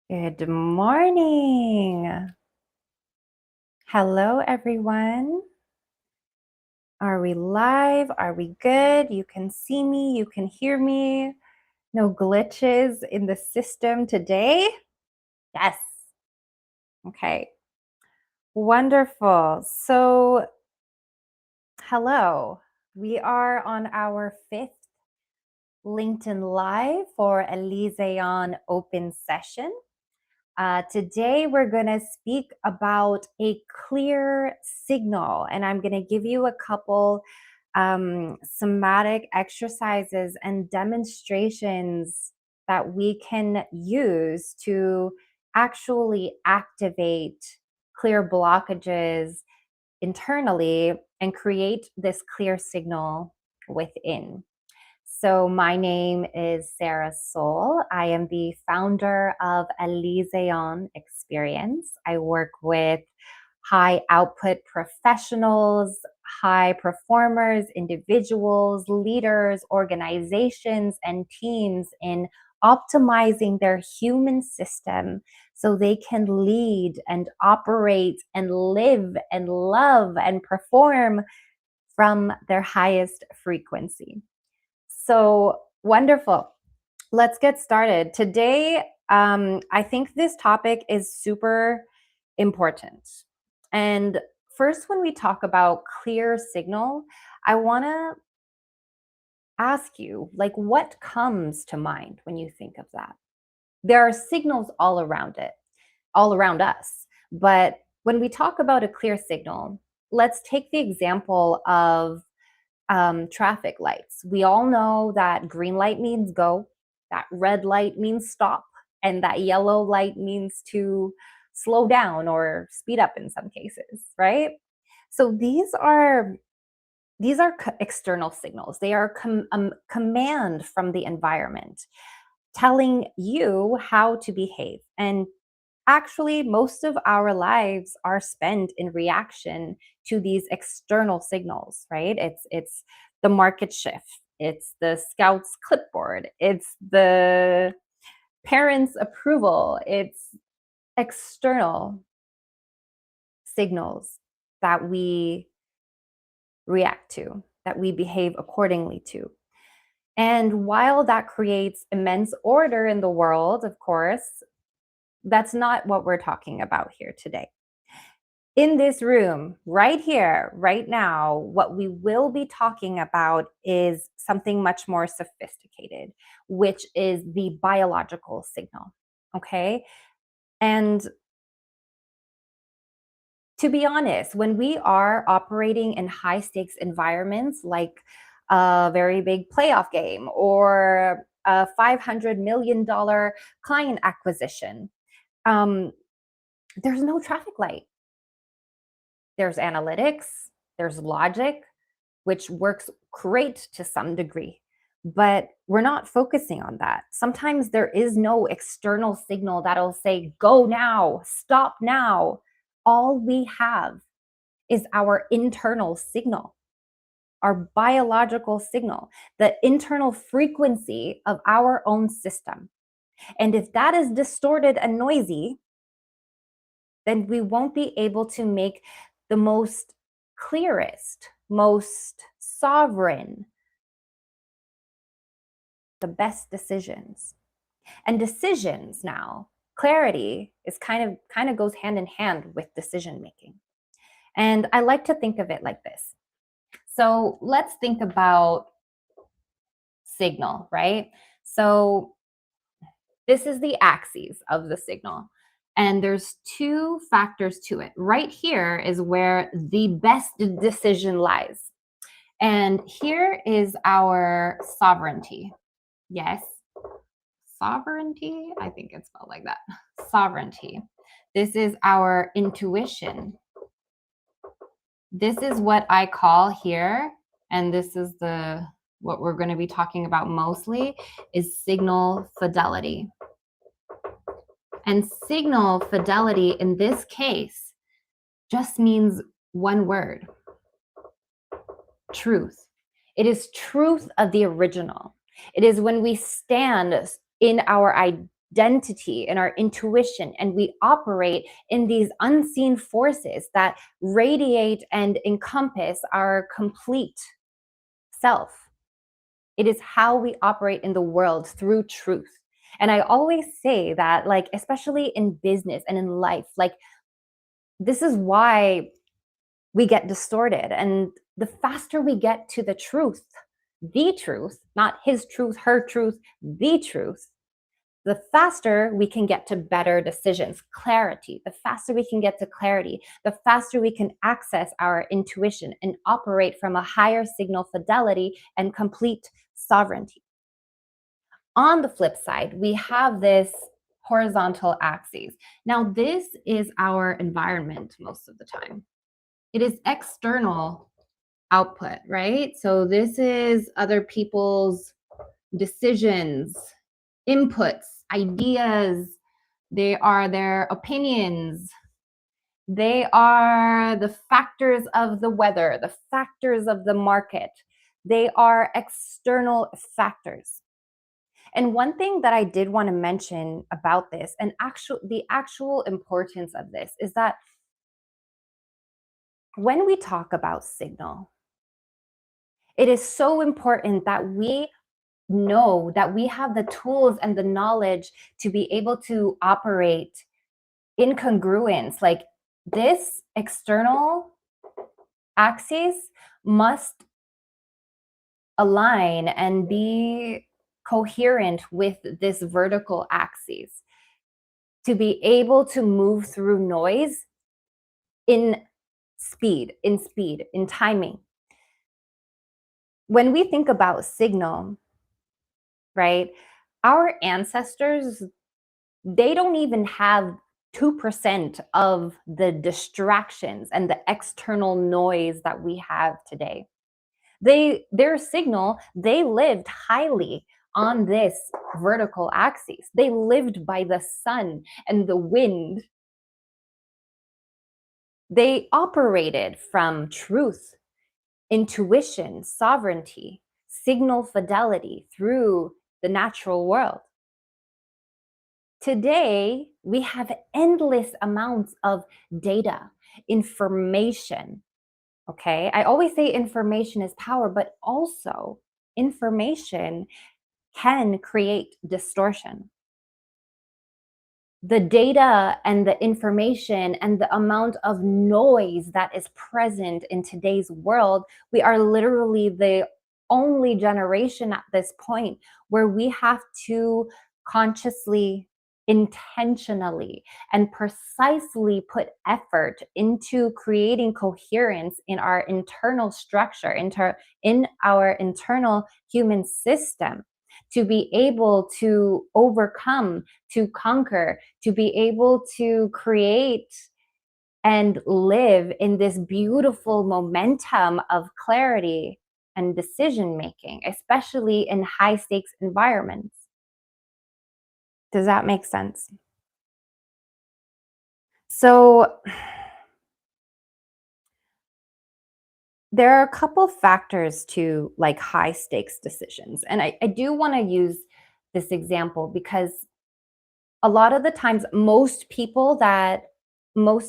Good morning. Hello, everyone. Are we live? Are we good? You can see me, you can hear me. No glitches in the system today? Yes. Okay. Wonderful. So, hello. We are on our fifth LinkedIn Live for Elyseon Open Session. Today, we're going to speak about a clear signal, and I'm going to give you a couple somatic exercises and demonstrations that we can use to actually activate clear blockages internally and create this clear signal within. So my name is Sarah Soul. I am the founder of Elyseon Experience. I work with high output professionals, high performers, individuals, leaders, organizations, and teams in optimizing their human system so they can lead and operate and live and love and perform from their highest frequency. So wonderful. Let's get started. Today, I think this topic is super important. And first, when we talk about clear signal, I want to ask you, like, what comes to mind when you think of that? There are signals all around it, all around us. But when we talk about a clear signal, let's take the example of traffic lights. We all know that green light means go, that red light means stop, and that yellow light means to slow down or speed up in some cases, right? So these are external signals. They are command from the environment telling you how to behave. And actually, most of our lives are spent in reaction to these external signals, right? It's the market shift, it's the scouts clipboard, it's the parents' approval, it's external signals that we react to, that we behave accordingly to. And while that creates immense order in the world, of course, that's not what we're talking about here today. In this room, right here, right now, what we will be talking about is something much more sophisticated, which is the biological signal. Okay. And to be honest, when we are operating in high stakes environments like a very big playoff game or a $500 million client acquisition, there's no traffic light. There's analytics, there's logic, which works great to some degree, but we're not focusing on that. Sometimes there is no external signal that'll say, go now, stop now. All we have is our internal signal, our biological signal, the internal frequency of our own system. And if that is distorted and noisy, then we won't be able to make the most clearest, most sovereign, the best decisions. And decisions now, clarity is kind of goes hand in hand with decision making. And I like to think of it like this. So let's think about signal, right? So this is the axis of the signal. And there's two factors to it. Right here is where the best decision lies. And here is our sovereignty. Yes, sovereignty. I think it's spelled like that. Sovereignty. This is our intuition. This is what I call here, and this is what we're going to be talking about mostly, is signal fidelity. And signal fidelity in this case just means one word: truth. It is truth of the original. It is when we stand in our identity and our intuition, and we operate in these unseen forces that radiate and encompass our complete self. It is how we operate in the world through truth. And I always say that, like, especially in business and in life, like, this is why we get distorted. And the faster we get to the truth, not his truth, her truth, the faster we can get to better decisions, clarity. The faster we can get to clarity, the faster we can access our intuition and operate from a higher signal fidelity and complete sovereignty. On the flip side, we have this horizontal axis. Now, this is our environment most of the time. It is external output, right? So this is other people's decisions, inputs, ideas. They are their opinions. They are the factors of the weather, the factors of the market. They are external factors. And one thing that I did want to mention about this, and the actual importance of this, is that when we talk about signal, it is so important that we know that we have the tools and the knowledge to be able to operate in congruence. Like, this external axis must align and be coherent with this vertical axis to be able to move through noise in in timing. When we think about signal, right, our ancestors, they don't even have 2% of the distractions and the external noise that we have today. Their signal, they lived highly on this vertical axis. They lived by the sun and the wind. They operated from truth, intuition, sovereignty, signal fidelity through the natural world. Today, we have endless amounts of data, information. Okay, I always say information is power, but also information can create distortion. The data and the information and the amount of noise that is present in today's world, we are literally the only generation at this point where we have to consciously, intentionally, and precisely put effort into creating coherence in our internal structure, in our internal human system, to be able to overcome, to conquer, to be able to create and live in this beautiful momentum of clarity and decision making, especially in high stakes environments. Does that make sense? So, there are a couple factors to, like, high stakes decisions. And I do want to use this example because a lot of the times, most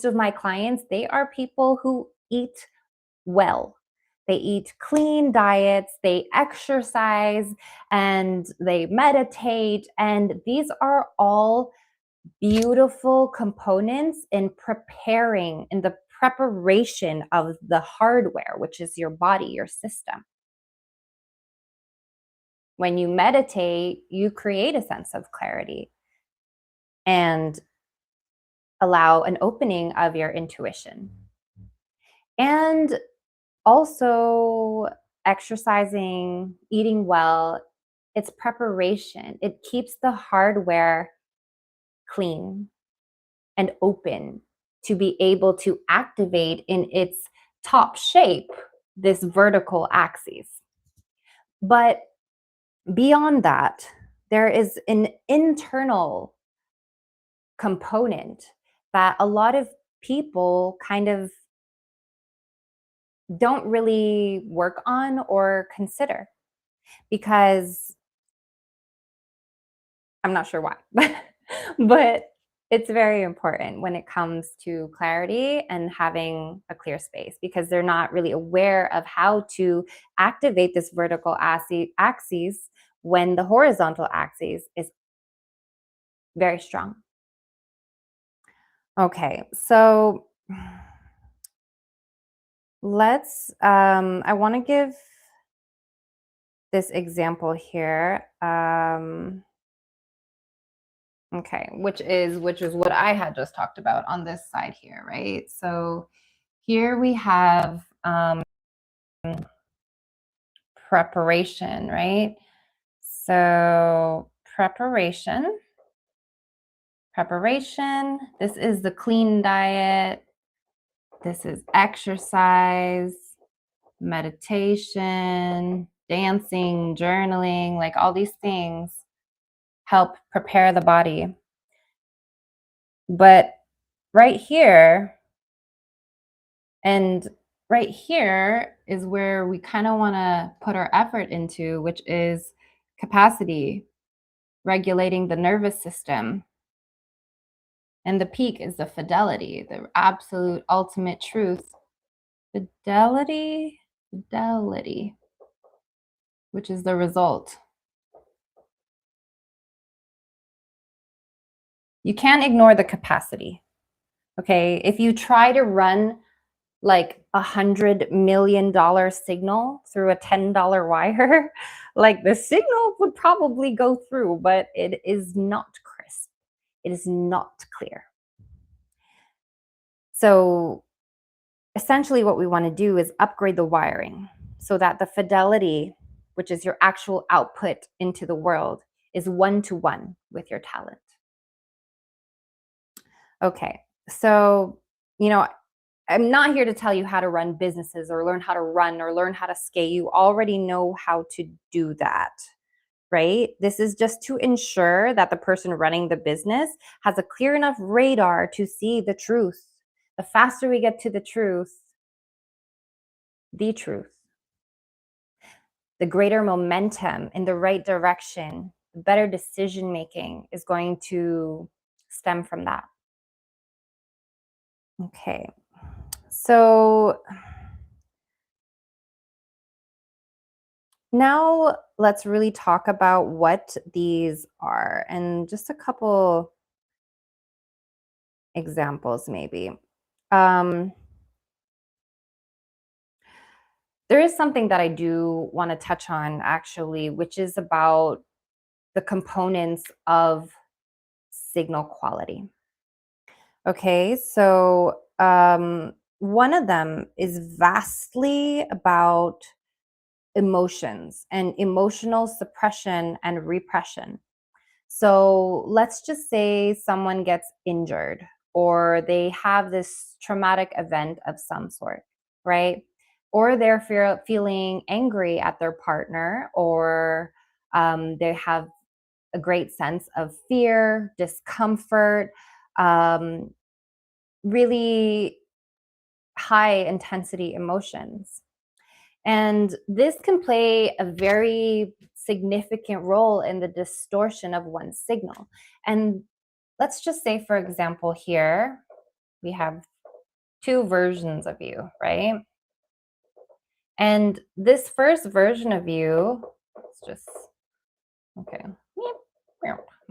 of my clients, they are people who eat well. They eat clean diets, they exercise, and they meditate. And these are all beautiful components in the preparation of the hardware, which is your body, your system. When you meditate, you create a sense of clarity and allow an opening of your intuition. And also, exercising, eating well, it's preparation. It keeps the hardware clean and open to be able to activate in its top shape this vertical axis. But beyond that, there is an internal component that a lot of people kind of don't really work on or consider, because I'm not sure why, but it's very important when it comes to clarity and having a clear space because they're not really aware of how to activate this vertical axis when the horizontal axis is very strong. Okay, so I want to give this example here. Okay, which is what I had just talked about on this side here, right? So here we have preparation, right? So preparation, this is the clean diet, this is exercise, meditation, dancing, journaling, like all these things help prepare the body. But right here, and right here is where we kind of want to put our effort into, which is capacity, regulating the nervous system. And the peak is the fidelity, the absolute ultimate truth. Fidelity, which is the result. You can't ignore the capacity. Okay. If you try to run like $100 million signal through a $10 wire, like the signal would probably go through, but it is not crisp. It is not clear. So essentially what we want to do is upgrade the wiring so that the fidelity, which is your actual output into the world, is one-to-one with your talent. Okay, so, I'm not here to tell you how to run businesses or learn how to run or learn how to skate. You already know how to do that, right? This is just to ensure that the person running the business has a clear enough radar to see the truth. The faster we get to the truth, the greater momentum in the right direction, the better decision making is going to stem from that. Okay, so now let's really talk about what these are and just a couple examples maybe. There is something that I do want to touch on actually, which is about the components of signal quality. Okay, so one of them is vastly about emotions and emotional suppression and repression. So let's just say someone gets injured or they have this traumatic event of some sort, right? Or they're feeling angry at their partner, or they have a great sense of fear, discomfort, um, really high intensity emotions. And this can play a very significant role in the distortion of one's signal. And let's just say, for example, here we have two versions of you, right? And this first version of you, it's just, okay.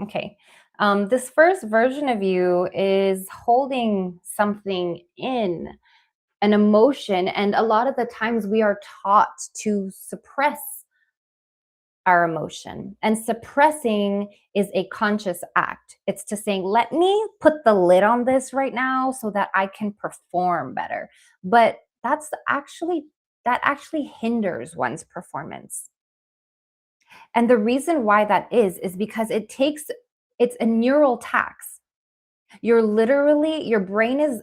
Okay. This first version of you is holding something in, an emotion. And a lot of the times we are taught to suppress our emotion. And suppressing is a conscious act. It's to saying, let me put the lid on this right now so that I can perform better. But that actually hinders one's performance. And the reason why that is because it's a neural tax. Your brain is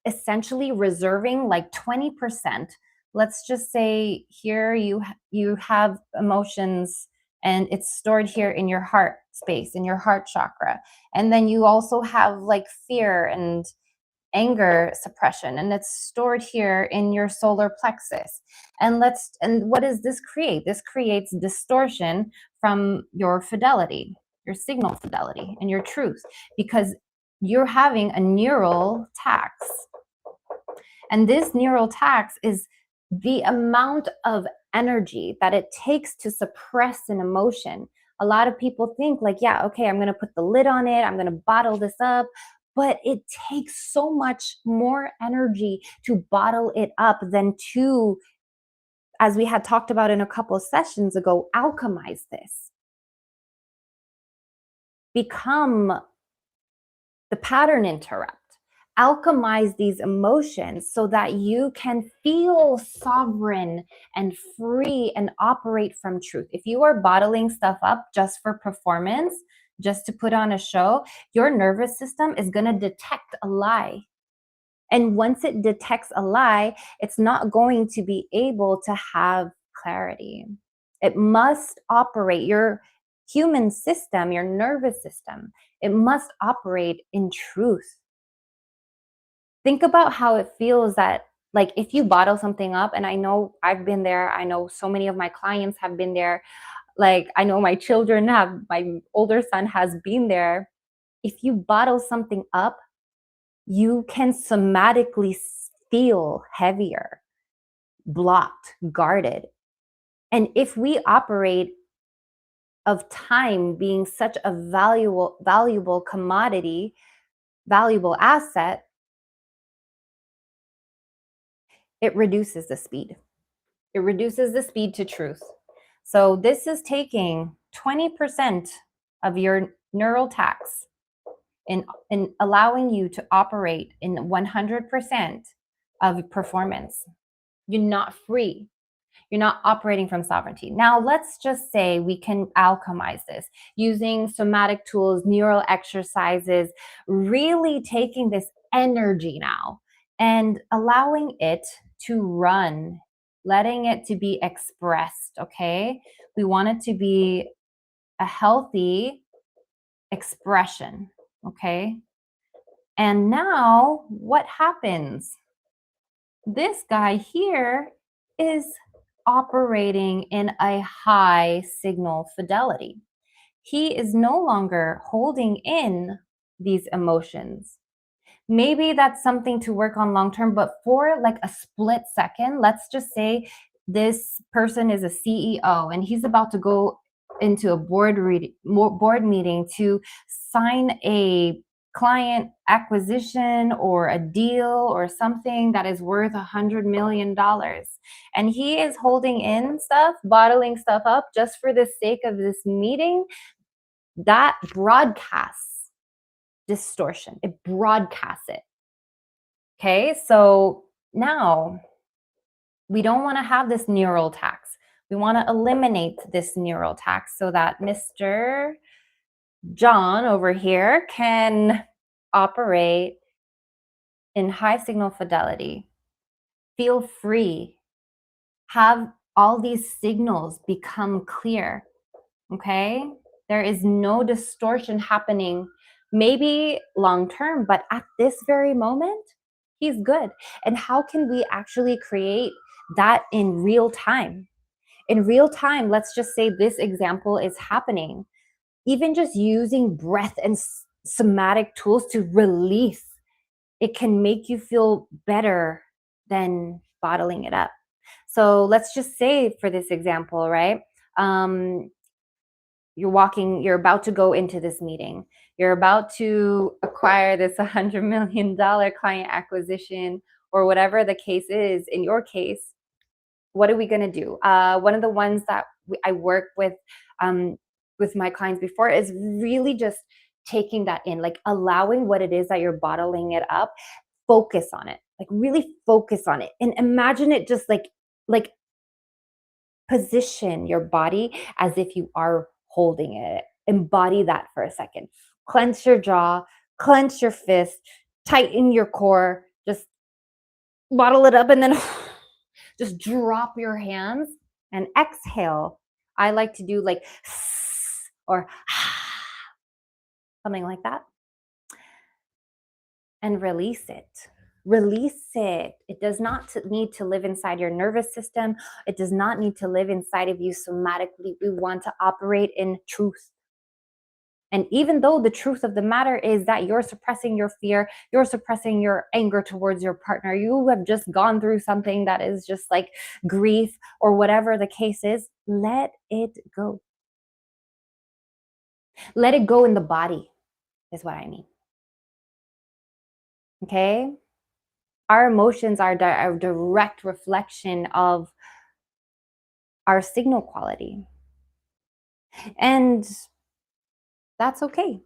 essentially reserving like 20%. Let's just say here you have emotions and it's stored here in your heart space, in your heart chakra. And then you also have like fear and anger suppression, and it's stored here in your solar plexus. And what does this create? This creates distortion from your fidelity. your signal fidelity, and your truth, because you're having a neural tax. And this neural tax is the amount of energy that it takes to suppress an emotion. A lot of people think, like, yeah, okay, I'm going to put the lid on it, I'm going to bottle this up. But it takes so much more energy to bottle it up than to, as we had talked about in a couple of sessions ago, alchemize this. Become the pattern interrupt. Alchemize these emotions so that you can feel sovereign and free and operate from truth. If you are bottling stuff up just for performance, just to put on a show, your nervous system is going to detect a lie. And once it detects a lie, it's not going to be able to have clarity. It must operate, your human system, your nervous system, it must operate in truth. Think about how it feels that, like, if you bottle something up, and I know I've been there, I know so many of my clients have been there, like, I know my children have, my older son has been there. If you bottle something up, you can somatically feel heavier, blocked, guarded. And if we operate of time being such a valuable commodity, valuable asset, it reduces the speed. It reduces the speed to truth. So this is taking 20% of your neural tax in allowing you to operate in 100% of performance. You're not free. You're not operating from sovereignty. Now, let's just say we can alchemize this using somatic tools, neural exercises, really taking this energy now and allowing it to run, letting it to be expressed, okay? We want it to be a healthy expression, okay? And now what happens? This guy here is operating in a high signal fidelity. He is no longer holding in these emotions. Maybe that's something to work on long term, but for like a split second, let's just say this person is a CEO and he's about to go into a board meeting to sign a client acquisition or a deal or something that is worth $100 million. And he is holding in stuff, bottling stuff up just for the sake of this meeting. That broadcasts distortion. It broadcasts it. Okay, so now we don't want to have this neural tax. We want to eliminate this neural tax so that Mr. John over here can operate in high signal fidelity, feel free, have all these signals become clear. Okay, there is no distortion happening, maybe long term, but at this very moment, he's good. And how can we actually create that in real time? In real time, let's just say this example is happening. Even just using breath and somatic tools to release, it can make you feel better than bottling it up. So let's just say for this example, right? You're about to go into this meeting. You're about to acquire this $100 million client acquisition or whatever the case is. In your case, what are we going to do? One of the ones that I work with my clients before is really just taking that in, like allowing what it is that you're bottling it up, focus on it, like really focus on it and imagine it just like position your body as if you are holding it. Embody that for a second. Clench your jaw, clench your fist, tighten your core, just bottle it up and then just drop your hands and exhale. I like to do like or something like that and release it. Release it. It does not need to live inside your nervous system. It does not need to live inside of you somatically. We want to operate in truth. And even though the truth of the matter is that you're suppressing your fear, you're suppressing your anger towards your partner, you have just gone through something that is just like grief or whatever the case is, let it go. Let it go in the body, is what I mean. Okay? Our emotions are a direct reflection of our signal quality. And that's okay.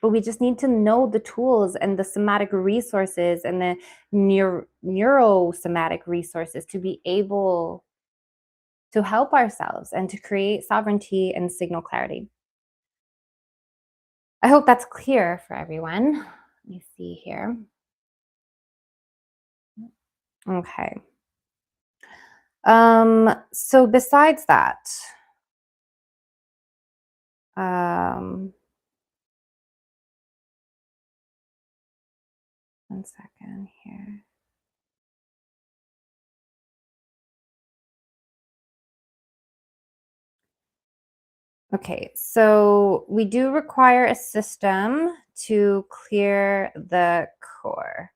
But we just need to know the tools and the somatic resources and the neurosomatic resources to be able to help ourselves and to create sovereignty and signal clarity. I hope that's clear for everyone. Let me see here. Okay. So besides that, um, one second here. Okay, so we do require a system to clear the core.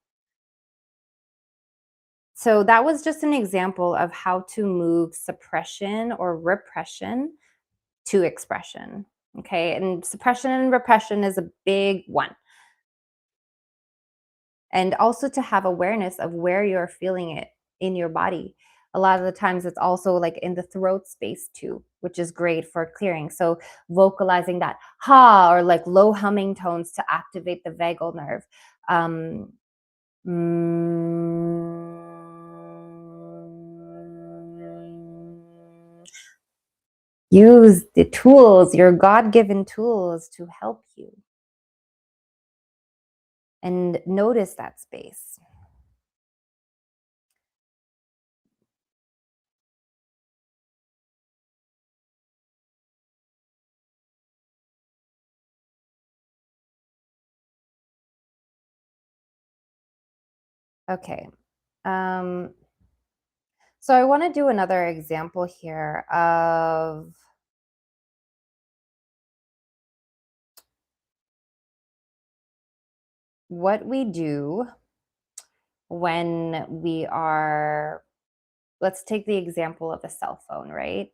So that was just an example of how to move suppression or repression to expression. Okay, and suppression and repression is a big one. And also to have awareness of where you're feeling it in your body. A lot of the times it's also like in the throat space too, which is great for clearing. So vocalizing that ha or like low humming tones to activate the vagal nerve. Um, use the tools, your God given tools to help you. And notice that space. Okay. Um, so I want to do another example here of what we do when we are, let's take the example of a cell phone, right?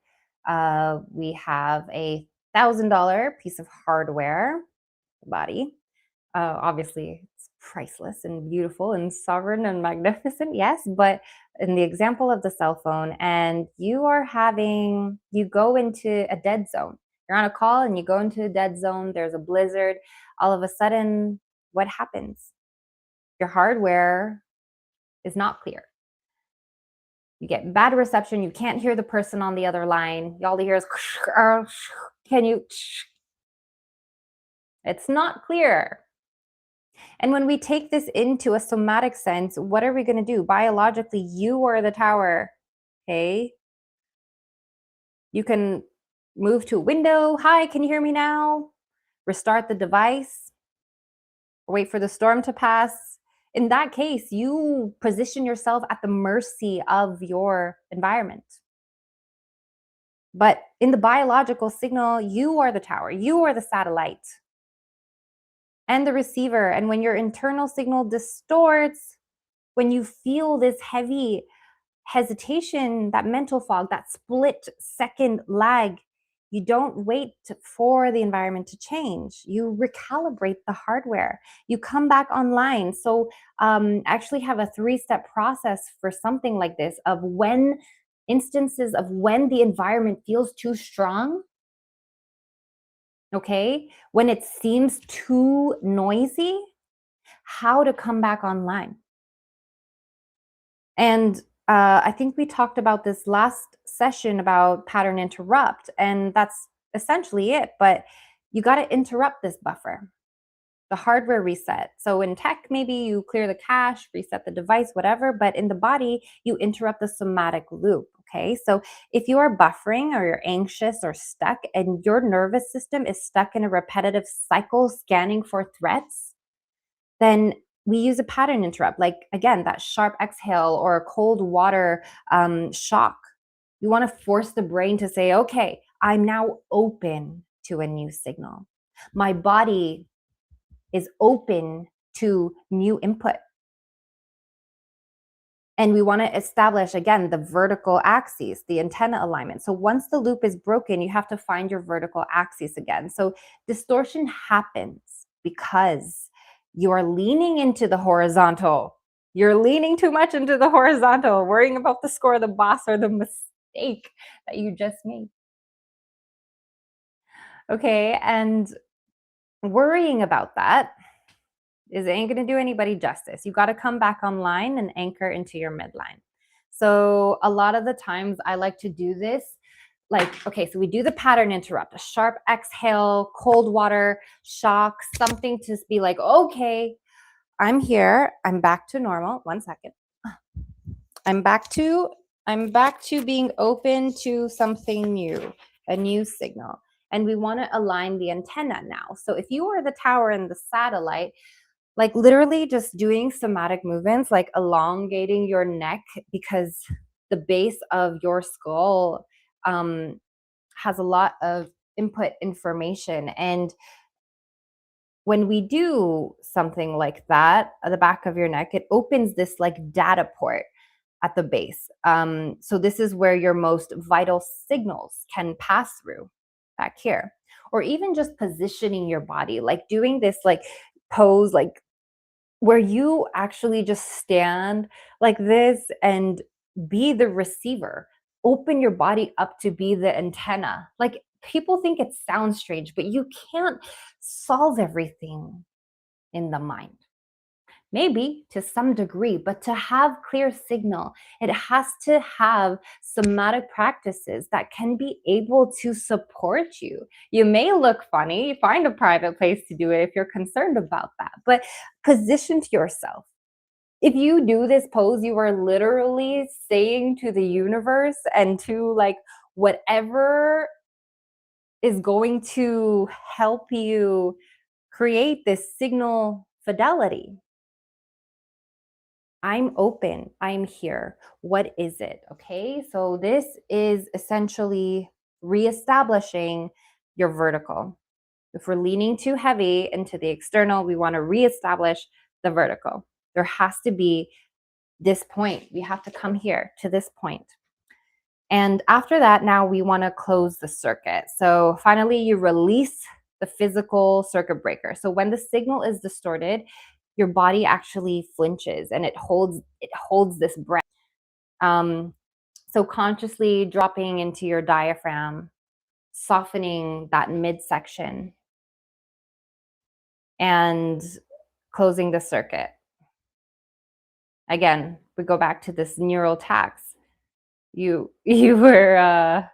We have $1,000 piece of hardware, body. Obviously, it's priceless and beautiful and sovereign and magnificent, yes. But in the example of the cell phone, and you go into a dead zone. You're on a call and you go into a dead zone, there's a blizzard. All of a sudden, what happens? Your hardware is not clear. You get bad reception. You can't hear the person on the other line. All you hear is, can you? It's not clear. And when we take this into a somatic sense, what are we going to do? Biologically, you are the tower. Okay. You can move to a window. Hi, can you hear me now? Restart the device. Wait for the storm to pass. In that case, you position yourself at the mercy of your environment. But in the biological signal, you are the tower, you are the satellite and the receiver. And when your internal signal distorts, when you feel this heavy hesitation, that mental fog, that split second lag, you don't wait for the environment to change. You recalibrate the hardware. You come back online. So, actually have a 3-step process for something like this of when instances of when the environment feels too strong. Okay, when it seems too noisy, how to come back online. And I think we talked about this last session about pattern interrupt, and that's essentially it. But you got to interrupt this buffer, the hardware reset. So in tech, maybe you clear the cache, reset the device, whatever. But in the body, you interrupt the somatic loop. Okay. So if you are buffering or you're anxious or stuck and your nervous system is stuck in a repetitive cycle scanning for threats, then we use a pattern interrupt, like again, that sharp exhale or a cold water shock. You want to force the brain to say, okay, I'm now open to a new signal. My body is open to new input. And we want to establish, again, the vertical axis, the antenna alignment. So once the loop is broken, you have to find your vertical axis again. So distortion happens because you are leaning into the horizontal. You're leaning too much into the horizontal, worrying about the score of the boss or the mistake that you just made. Okay, and worrying about that ain't going to do anybody justice. You got to come back online and anchor into your midline. So a lot of the times I like to do this like, okay, so we do the pattern interrupt, a sharp exhale, cold water, shock, something to be like, okay, I'm here. I'm back to normal. 1 second. I'm back to being open to something new, a new signal. And we want to align the antenna now. So if you are the tower and the satellite, like literally just doing somatic movements, like elongating your neck, because the base of your skull has a lot of input information. And when we do something like that at the back of your neck, it opens this like data port at the base. So this is where your most vital signals can pass through back here. Or even just positioning your body, like doing this like pose, like where you actually just stand like this and be the receiver. Open your body up to be the antenna. Like people think it sounds strange, but you can't solve everything in the mind. Maybe to some degree, but to have clear signal, it has to have somatic practices that can be able to support you. You may look funny, find a private place to do it if you're concerned about that, but position yourself. If you do this pose, you are literally saying to the universe and to like whatever is going to help you create this signal fidelity. I'm open. I'm here. What is it? Okay. So this is essentially reestablishing your vertical. If we're leaning too heavy into the external, we want to reestablish the vertical. There has to be this point. We have to come here to this point. And after that, now we want to close the circuit. So finally, you release the physical circuit breaker. So when the signal is distorted, your body actually flinches and it holds this breath. So consciously dropping into your diaphragm, softening that midsection, and closing the circuit. Again, we go back to this neural tax. You were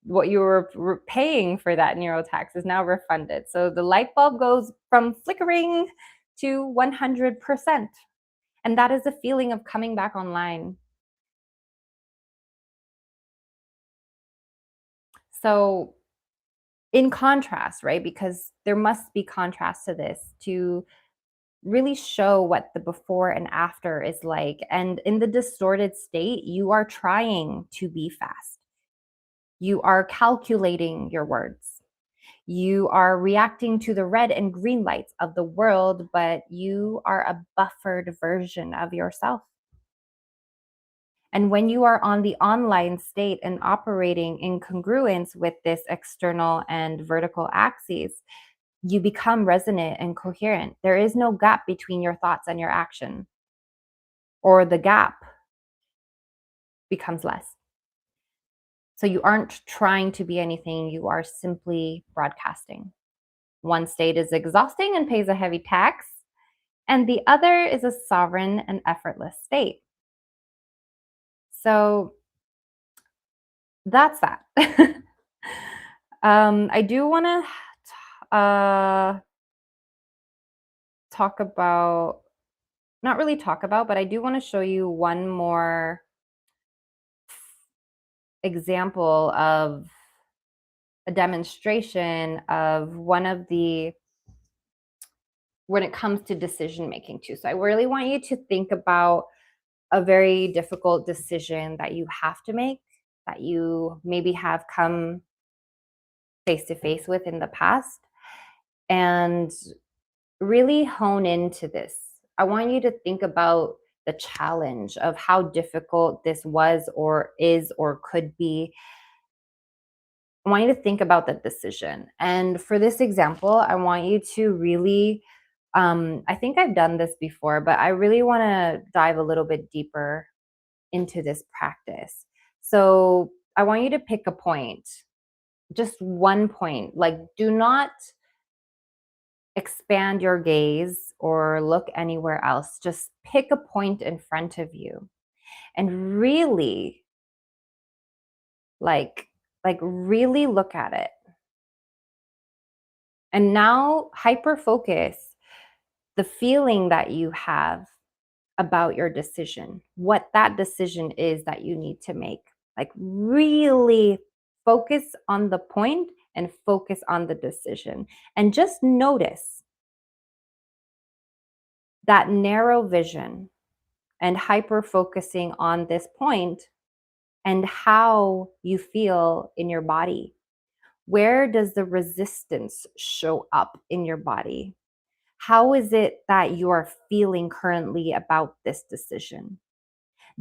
what you were paying for that neural tax is now refunded. So the light bulb goes from flickering to 100%. And that is the feeling of coming back online. So in contrast, right? Because there must be contrast to this to really show what the before and after is like. And in the distorted state, you are trying to be fast. You are calculating your words. You are reacting to the red and green lights of the world, but you are a buffered version of yourself. And when you are on the online state and operating in congruence with this external and vertical axes, you become resonant and coherent. There is no gap between your thoughts and your action, or the gap becomes less. So you aren't trying to be anything, you are simply broadcasting. One state is exhausting and pays a heavy tax, and the other is a sovereign and effortless state. So that's that. I do want to talk about, not really talk about, but I do want to show you one more example of a demonstration of one of the, when it comes to decision making too. So I really want you to think about a very difficult decision that you have to make, that you maybe have come face to face with in the past. and really hone into this. I want you to think about the challenge of how difficult this was or is or could be. I want you to think about the decision. And for this example, I want you to really, I think I've done this before, but I really want to dive a little bit deeper into this practice. So I want you to pick a point, just one point. Like, do not expand your gaze or look anywhere else. Just pick a point in front of you and really like really look at it. And now hyper focus the feeling that you have about your decision, what that decision is that you need to make. Like, really focus on the point and focus on the decision. And just notice that narrow vision and hyper focusing on this point and how you feel in your body. Where does the resistance show up in your body? How is it that you are feeling currently about this decision?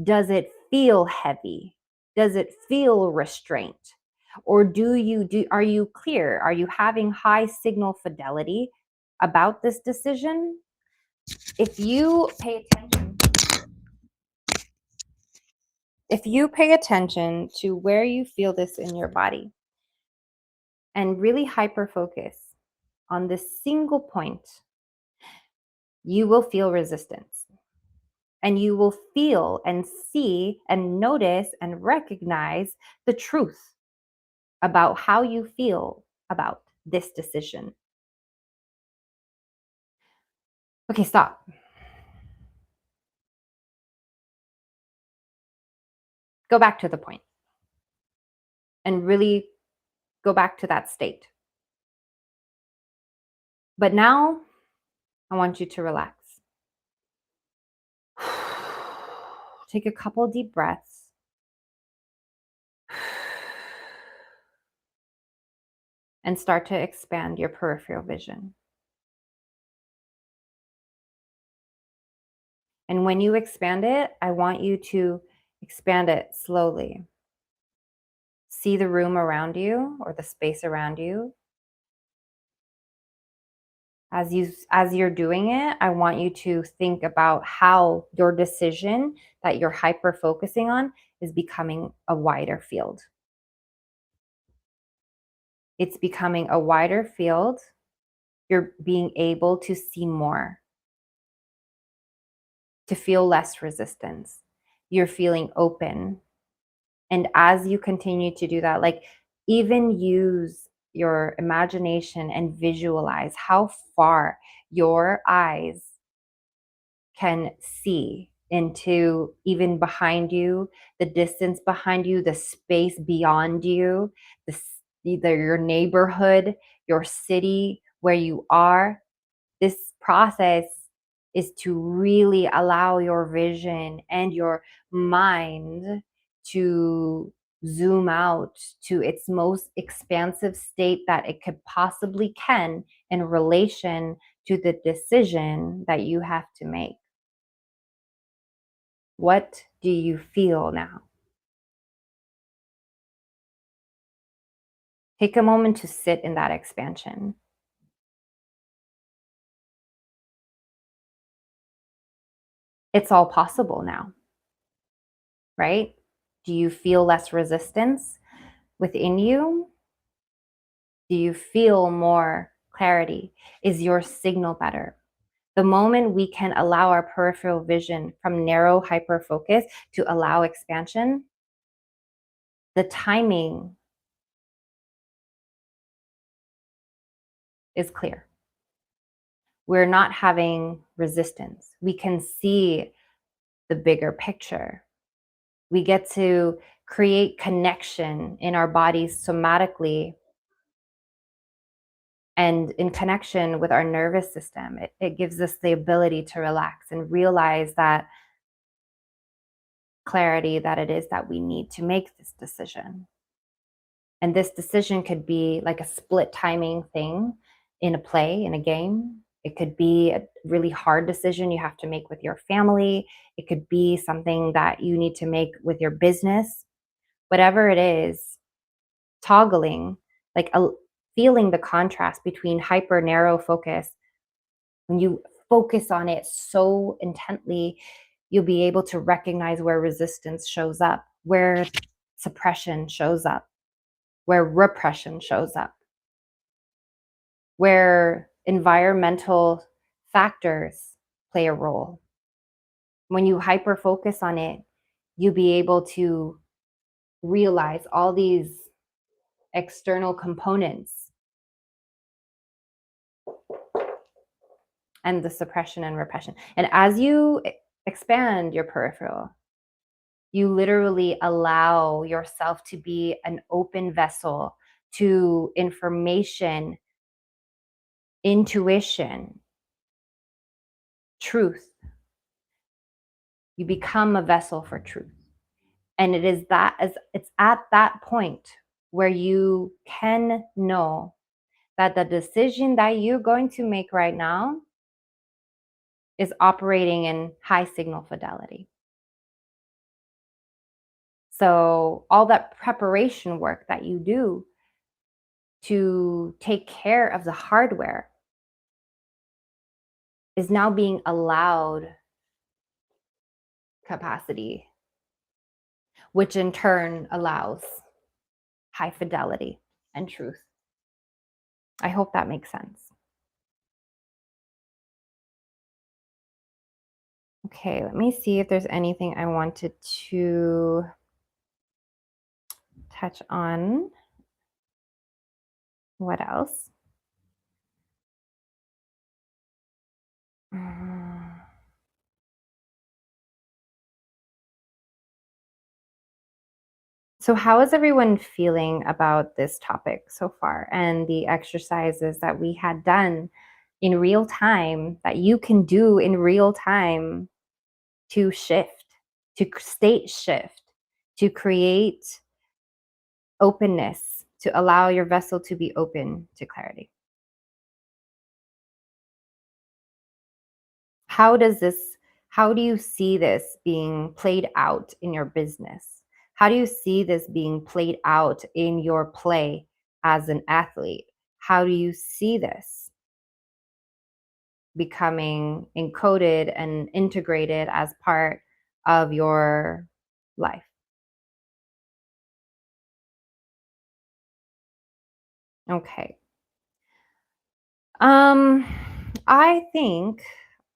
Does it feel heavy? Does it feel restraint? Or are you clear? Are you having high signal fidelity about this decision? If you pay attention, to where you feel this in your body and really hyper focus on this single point, you will feel resistance. And you will feel and see and notice and recognize the truth about how you feel about this decision. Okay, stop. Go back to the point and really go back to that state. But now I want you to relax. Take a couple deep breaths. And start to expand your peripheral vision. And when you expand it, I want you to expand it slowly. See the room around you or the space around you. As you're doing it, I want you to think about how your decision that you're hyper focusing on is becoming a wider field. It's becoming a wider field. You're being able to see more, to feel less resistance. You're feeling open. And as you continue to do that, like, even use your imagination and visualize how far your eyes can see into, even behind you, the distance behind you, the space beyond you, either your neighborhood, your city, where you are. This process is to really allow your vision and your mind to zoom out to its most expansive state that it could possibly can in relation to the decision that you have to make. What do you feel now? Take a moment to sit in that expansion. It's all possible now, right? Do you feel less resistance within you? Do you feel more clarity? Is your signal better? The moment we can allow our peripheral vision from narrow hyper focus to allow expansion, the timing is clear. We're not having resistance. We can see the bigger picture. We get to create connection in our bodies somatically and in connection with our nervous system. It gives us the ability to relax and realize that clarity that it is that we need to make this decision. And this decision could be like a split timing thing. in a play, in a game. It could be a really hard decision you have to make with your family. It could be something that you need to make with your business. Whatever it is, toggling, like feeling the contrast between hyper narrow focus. When you focus on it so intently, you'll be able to recognize where resistance shows up, where suppression shows up, where repression shows up, where environmental factors play a role. When you hyper focus on it, you'll be able to realize all these external components and the suppression and repression. And as you expand your peripheral, you literally allow yourself to be an open vessel to information, intuition, truth. You become a vessel for truth. And it's at that point where you can know that the decision that you're going to make right now is operating in high signal fidelity. So all that preparation work that you do to take care of the hardware is now being allowed capacity, which in turn allows high fidelity and truth. I hope that makes sense. Okay, let me see if there's anything I wanted to touch on. What else? So, how is everyone feeling about this topic so far and the exercises that we had done in real time that you can do in real time to shift, to state shift, to create openness, to allow your vessel to be open to clarity? How does this, how do you see this being played out in your business? How do you see this being played out in your play as an athlete? How do you see this becoming encoded and integrated as part of your life? Okay. Um, I think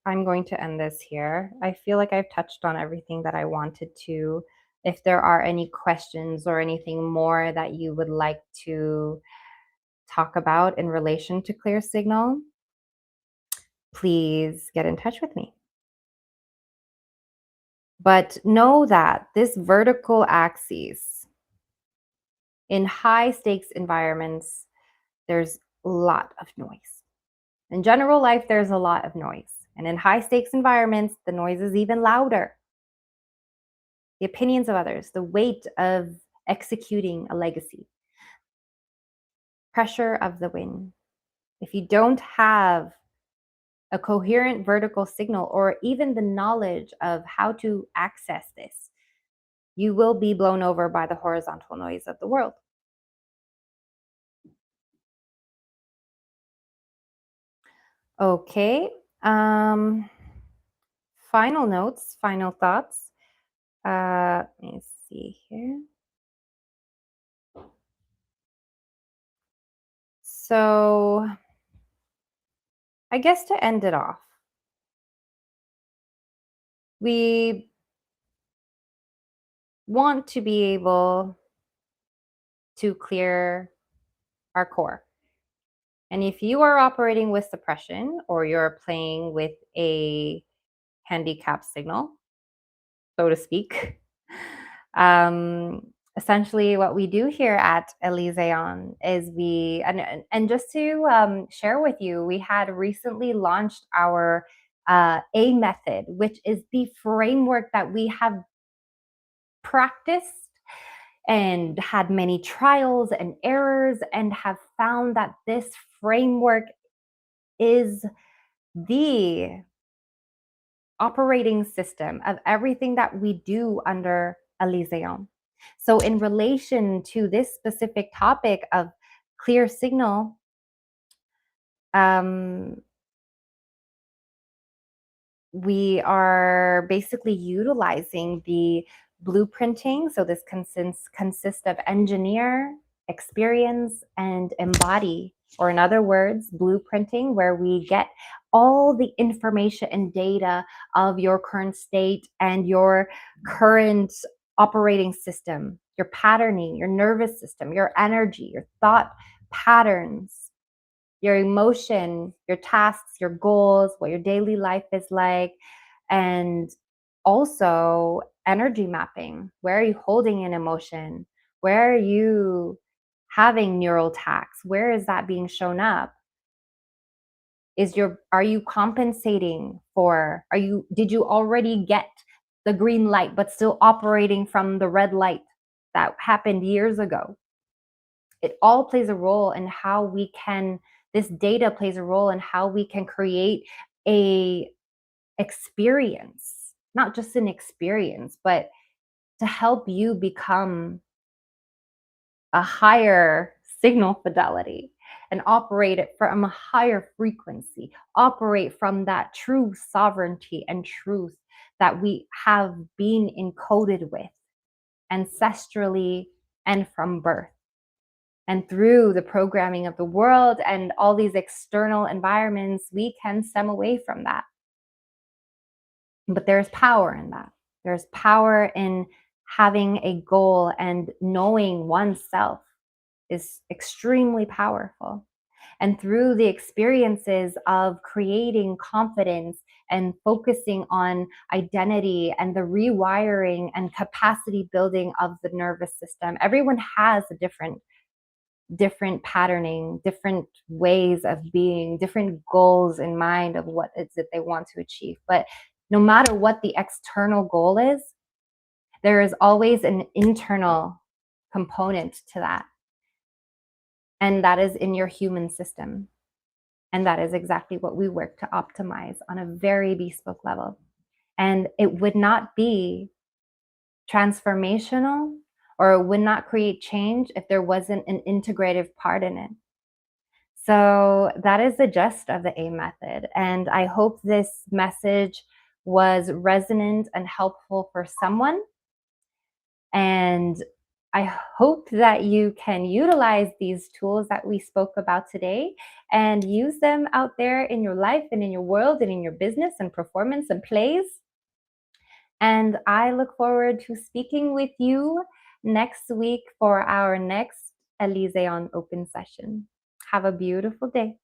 I'm going to end this here. I feel like I've touched on everything that I wanted to. If there are any questions or anything more that you would like to talk about in relation to Clear Signal, please get in touch with me. But know that this vertical axis in high stakes environments, there's a lot of noise. In general life, there's a lot of noise. And in high stakes environments, the noise is even louder. The opinions of others, the weight of executing a legacy, pressure of the wind. If you don't have a coherent vertical signal or even the knowledge of how to access this, you will be blown over by the horizontal noise of the world. Okay. Final notes, final thoughts. Let me see here. So, I guess to end it off, we want to be able to clear our core. And if you are operating with suppression or you're playing with a handicap signal, so to speak, essentially what we do here at Elyseon is and just to share with you, we had recently launched our A method, which is the framework that we have practiced and had many trials and errors and have found that this framework is the operating system of everything that we do under Elysion. So, in relation to this specific topic of clear signal, um, we are basically utilizing the blueprinting. So, this consists of engineer, experience, and embody, or in other words, blueprinting, where we get all the information and data of your current state and your current operating system, your patterning, your nervous system, your energy, your thought patterns, your emotion, your tasks, your goals, what your daily life is like, and also energy mapping. Where are you holding an emotion? Where are you having neural tax? Where is that being shown up? Are you compensating for, did you already get the green light but still operating from the red light that happened years ago? It all plays a role in how we can, this data plays a role in how we can create a experience, not just an experience, but to help you become a higher signal fidelity and operate it from a higher frequency, operate from that true sovereignty and truth that we have been encoded with ancestrally and from birth. And through the programming of the world and all these external environments, we can stem away from that. But there's power in that. There's power in having a goal, and knowing oneself is extremely powerful. And through the experiences of creating confidence and focusing on identity and the rewiring and capacity building of the nervous system, everyone has a different patterning, different ways of being, different goals in mind of what is it they want to achieve. But no matter what the external goal is, there is always an internal component to that. And that is in your human system. And that is exactly what we work to optimize on a very bespoke level. And it would not be transformational, or it would not create change if there wasn't an integrative part in it. So that is the gist of the A method. And I hope this message was resonant and helpful for someone. And I hope that you can utilize these tools that we spoke about today and use them out there in your life and in your world and in your business and performance and plays. And I look forward to speaking with you next week for our next Elysion Open session. Have a beautiful day.